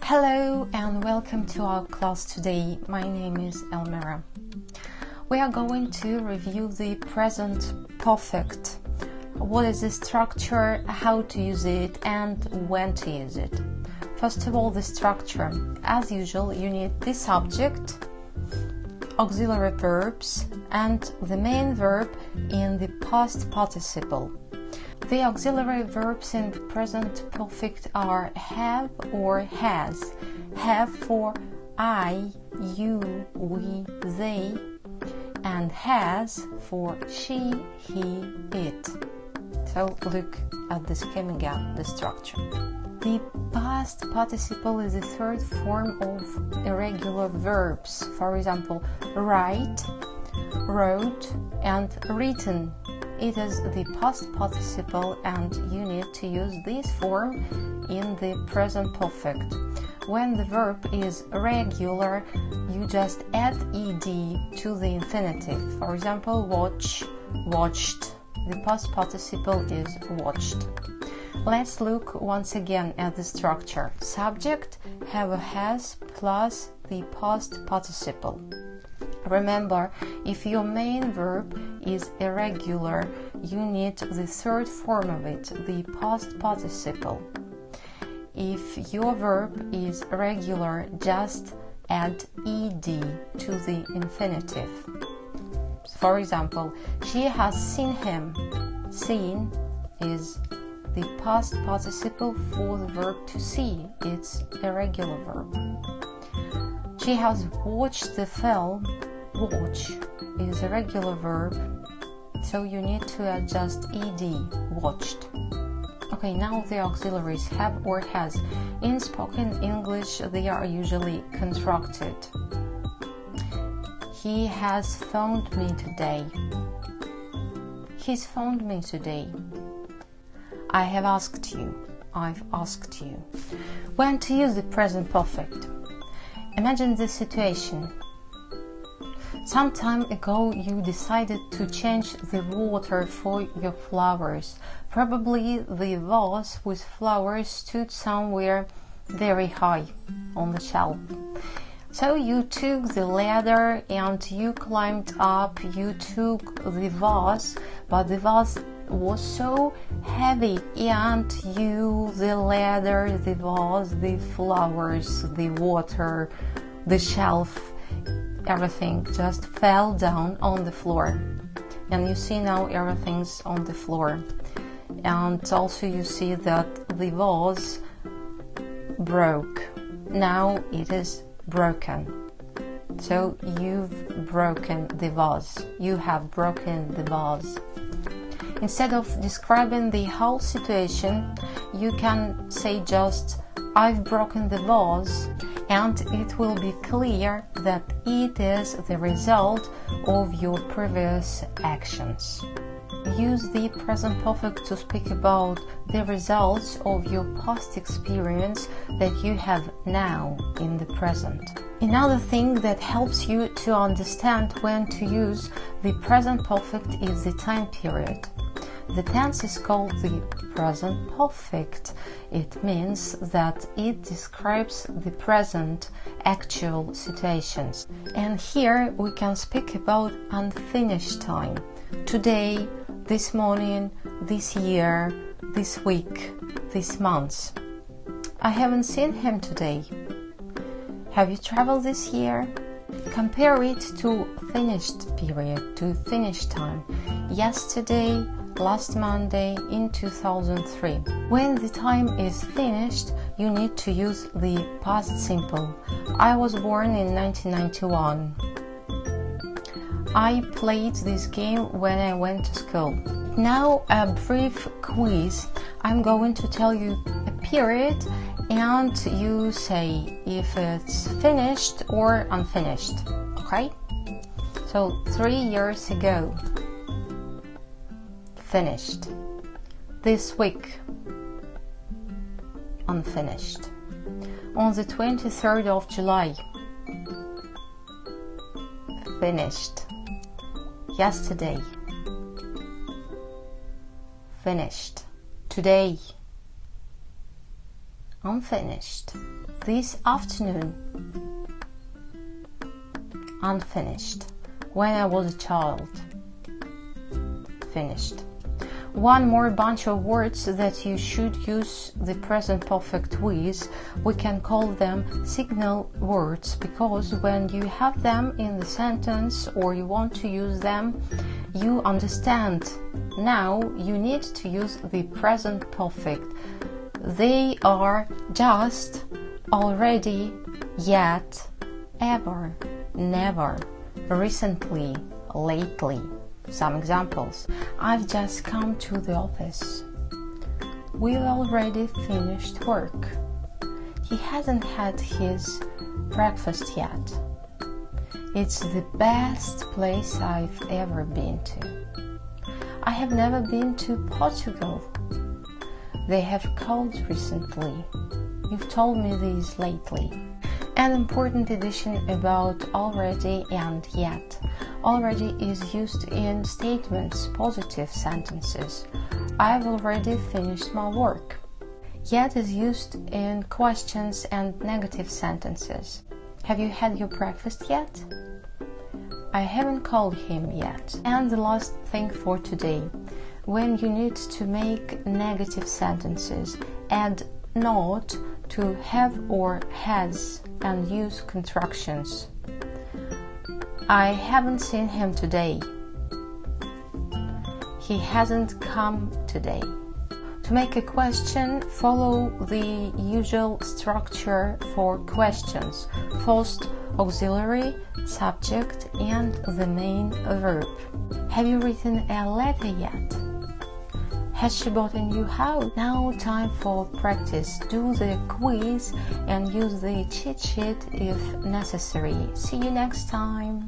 Hello and welcome to our class today. My name is Elmira. We are going to review the present perfect. What is the structure, how to use it, and when to use it. First of all, the structure. As usual, you need the subject, auxiliary verbs, and the main verb in the past participle. The auxiliary verbs in the present perfect are have or has. Have for I, you, we, they, and has for she, he, it. So look at the scheme again, the structure. The past participle is the third form of irregular verbs. For example, write, wrote, and written. It is the past participle and you need to use this form in the present perfect. When the verb is regular, you just add ed to the infinitive. For example, watch, watched. The past participle is watched. Let's look once again at the structure. Subject, have a has plus the past participle. Remember, if your main verb is irregular, you need the third form of it, the past participle. If your verb is regular, just add ed to the infinitive. For example, she has seen him. Seen is the past participle for the verb to see. It's a regular verb. She has watched the film. Watch is a regular verb, so you need to adjust ed, watched. Okay, now the auxiliaries have or has. In spoken English, they are usually constructed. He has phoned me today. He's phoned me today. I have asked you. I've asked you. When to use the present perfect? Imagine this situation. Some time ago you decided to change the water for your flowers. Probably the vase with flowers stood somewhere very high on the shelf. So you took the ladder and you climbed up, you took the vase, but the vase was so heavy and you, the ladder, the vase, the flowers, the water, the shelf, everything just fell down on the floor. And you see now everything's on the floor. And also you see that the vase broke. Now it is broken. So you've broken the vase. You have broken the vase. Instead of describing the whole situation, you can say just, I've broken the vase, and it will be clear that it is the result of your previous actions. Use the present perfect to speak about the results of your past experience that you have now in the present. Another thing that helps you to understand when to use the present perfect is the time period. The tense is called the present perfect. It means that it describes the present actual situations. And here we can speak about unfinished time. Today, this morning, this year, this week, this month. I haven't seen him today. Have you traveled this year? Compare it to finished period, to finished time. Yesterday, last Monday, in 2003. When the time is finished, you need to use the past simple. I was born in 1991. I played this game when I went to school. Now a brief quiz. I'm going to tell you a period and you say if it's finished or unfinished. Okay? So 3 years ago. Finished. This week. Unfinished. On the 23rd of July. Finished. Yesterday. Finished. Today. Unfinished. this afternoon. Unfinished. When I was a child. Finished. One more bunch of words that you should use the present perfect with. We can call them signal words because when you have them in the sentence or you want to use them, you understand. Now you need to use the present perfect. They are just, already, yet, ever, never, recently, lately. Some examples. I've just come to the office. We've already finished work. He hasn't had his breakfast yet. It's the best place I've ever been to. I have never been to Portugal. They have called recently. You've told me this lately. An important addition about already and yet. Already is used in statements, positive sentences. I've already finished my work. Yet is used in questions and negative sentences. Have you had your breakfast yet? I haven't called him yet. And the last thing for today. When you need to make negative sentences, add not to have or has and use contractions. I haven't seen him today. He hasn't come today. To make a question, follow the usual structure for questions. First, auxiliary, subject, and the main verb. Have you written a letter yet? Has she bought a new house? Now time for practice. Do the quiz and use the cheat sheet if necessary. See you next time.